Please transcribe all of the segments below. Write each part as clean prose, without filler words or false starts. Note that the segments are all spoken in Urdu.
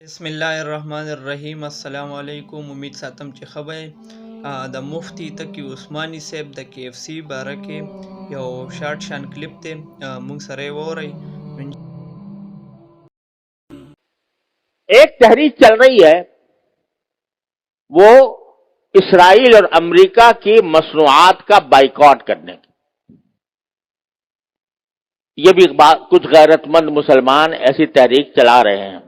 بسم الله الرحمن الرحیم. السلام علیکم. امید ساتم چې خبر د مفتی تقی عثماني صاحب د کے ایف سی باره کې یو شارټ شان کلیپ دی، مونږ سره یې وورئ. ایک تحریک چل رہی ہے، وہ اسرائیل اور امریکہ کی مصنوعات کا بائیکاٹ کرنے کی. یہ بھی کچھ غیرت مند مسلمان ایسی تحریک چلا رہے ہیں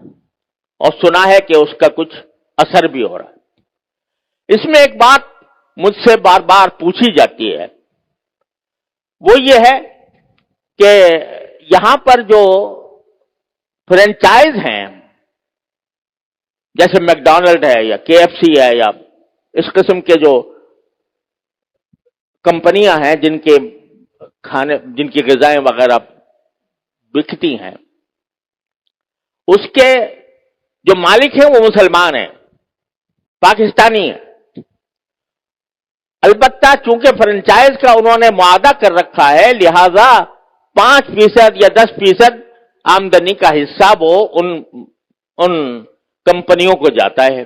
اور سنا ہے کہ اس کا کچھ اثر بھی ہو رہا ہے. اس میں ایک بات مجھ سے بار بار پوچھی جاتی ہے، وہ یہ ہے کہ یہاں پر جو فرینچائز ہیں، جیسے میک ڈونلڈ ہے یا کے ایف سی ہے یا اس قسم کے جو کمپنیاں ہیں جن کی غذائیں وغیرہ بکتی ہیں، اس کے جو مالک ہیں وہ مسلمان ہیں، پاکستانی ہیں. البتہ چونکہ فرنچائز کا انہوں نے معاہدہ کر رکھا ہے، لہذا 5% یا 10% آمدنی کا حصہ وہ ان کمپنیوں کو جاتا ہے.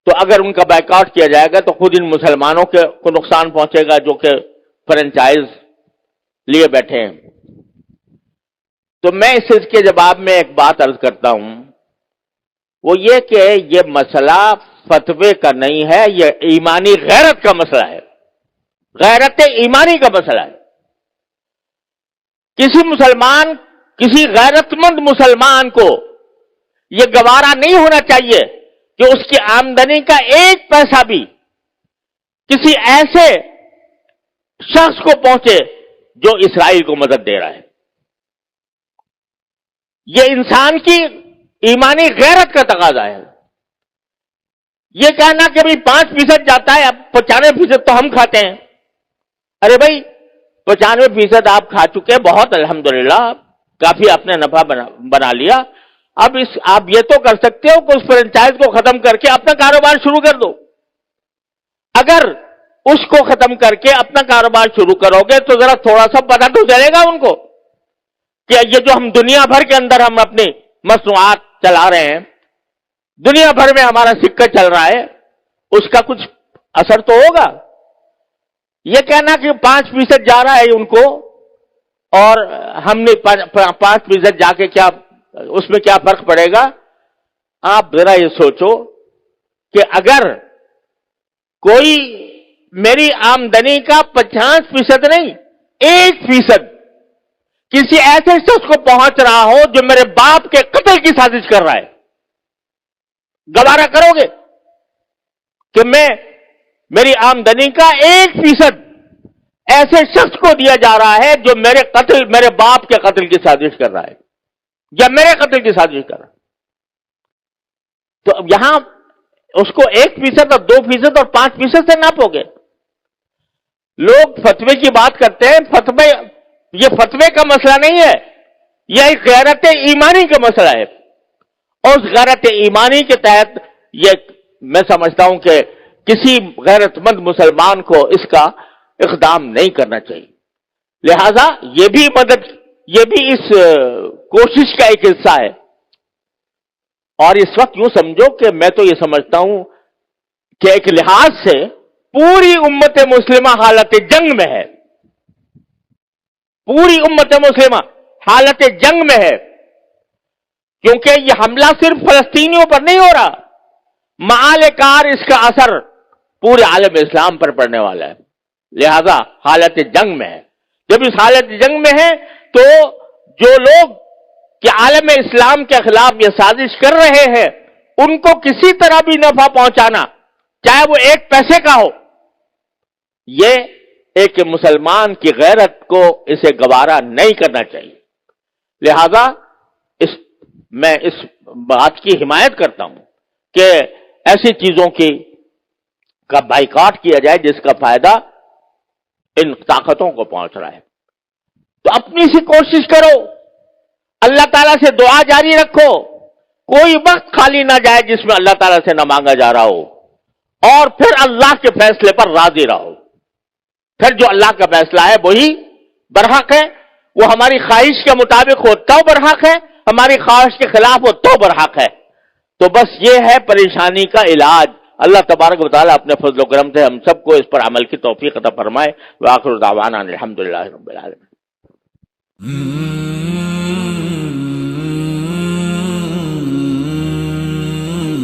تو اگر ان کا بائیکاٹ کیا جائے گا تو خود ان مسلمانوں کو نقصان پہنچے گا جو کہ فرنچائز لیے بیٹھے ہیں. تو میں اس کے جواب میں ایک بات عرض کرتا ہوں، وہ یہ کہ یہ مسئلہ فتوے کا نہیں ہے، یہ ایمانی غیرت کا مسئلہ ہے، غیرت ایمانی کا مسئلہ ہے. کسی غیرت مند مسلمان کو یہ گوارا نہیں ہونا چاہیے کہ اس کی آمدنی کا 1 پیسہ بھی کسی ایسے شخص کو پہنچے جو اسرائیل کو مدد دے رہا ہے. یہ انسان کی ایمانی غیرت کا تقاضا ہے. یہ کہنا کہ بھئی 5% جاتا ہے، اب 95% تو ہم کھاتے ہیں. ارے بھائی 95% آپ کھا چکے، بہت الحمدللہ، کافی آپ نے نفع بنا لیا. اب آپ یہ تو کر سکتے ہو کہ اس فرنچائز کو ختم کر کے اپنا کاروبار شروع کر دو. اگر اس کو ختم کر کے اپنا کاروبار شروع کرو گے تو ذرا تھوڑا سا پتہ تو چلے گا ان کو کہ یہ جو ہم دنیا بھر کے اندر ہم اپنی مصنوعات چلا رہے ہیں، دنیا بھر میں ہمارا سکہ چل رہا ہے، اس کا کچھ اثر تو ہوگا. یہ کہنا کہ 5% جا رہا ہے ان کو اور ہم نے 5% جا کے کیا اس میں کیا فرق پڑے گا. آپ ذرا یہ سوچو کہ اگر کوئی میری آمدنی کا 50% نہیں 1% کسی ایسے شخص کو پہنچ رہا ہو جو میرے باپ کے قتل کی سازش کر رہا ہے، گوارا کرو گے کہ میری آمدنی کا 1% ایسے شخص کو دیا جا رہا ہے جو میرے باپ کے قتل کی سازش کر رہا ہے یا میرے قتل کی سازش کر رہا ہے؟ تو اب یہاں اس کو 1% اور 2% اور 5% سے ناپو گے. لوگ فتوے کی بات کرتے ہیں، یہ فتوے کا مسئلہ نہیں ہے، یہ ایک غیرت ایمانی کا مسئلہ ہے. اور اس غیرت ایمانی کے تحت یہ میں سمجھتا ہوں کہ کسی غیرت مند مسلمان کو اس کا اقدام نہیں کرنا چاہیے. لہذا یہ بھی اس کوشش کا ایک حصہ ہے. اور اس وقت یوں سمجھو کہ میں تو یہ سمجھتا ہوں کہ ایک لحاظ سے پوری امت مسلمہ حالت جنگ میں ہے، پوری امت مسلمہ حالت جنگ میں ہے، کیونکہ یہ حملہ صرف فلسطینیوں پر نہیں ہو رہا، معال کار اس کا اثر پورے عالم اسلام پر پڑنے والا ہے. لہذا حالت جنگ میں ہے. جب اس حالت جنگ میں ہے تو جو لوگ کہ عالم اسلام کے خلاف یہ سازش کر رہے ہیں ان کو کسی طرح بھی نفع پہنچانا، چاہے وہ 1 پیسے کا ہو، یہ ایک مسلمان کی غیرت کو اسے گوارا نہیں کرنا چاہیے. لہذا میں اس بات کی حمایت کرتا ہوں کہ ایسی چیزوں کا بائیکاٹ کیا جائے جس کا فائدہ ان طاقتوں کو پہنچ رہا ہے. تو اپنی سی کوشش کرو، اللہ تعالیٰ سے دعا جاری رکھو، کوئی وقت خالی نہ جائے جس میں اللہ تعالیٰ سے نہ مانگا جا رہا ہو، اور پھر اللہ کے فیصلے پر راضی رہو. پھر جو اللہ کا فیصلہ ہے وہی برحق ہے، وہ ہماری خواہش کے مطابق ہو تو برحق ہے، ہماری خواہش کے خلاف ہو تو برحق ہے. تو بس یہ ہے پریشانی کا علاج. اللہ تبارک و تعالیٰ اپنے فضل و کرم سے ہم سب کو اس پر عمل کی توفیق عطا فرمائے. وآخر دعوانا الحمدللہ رب العالمین.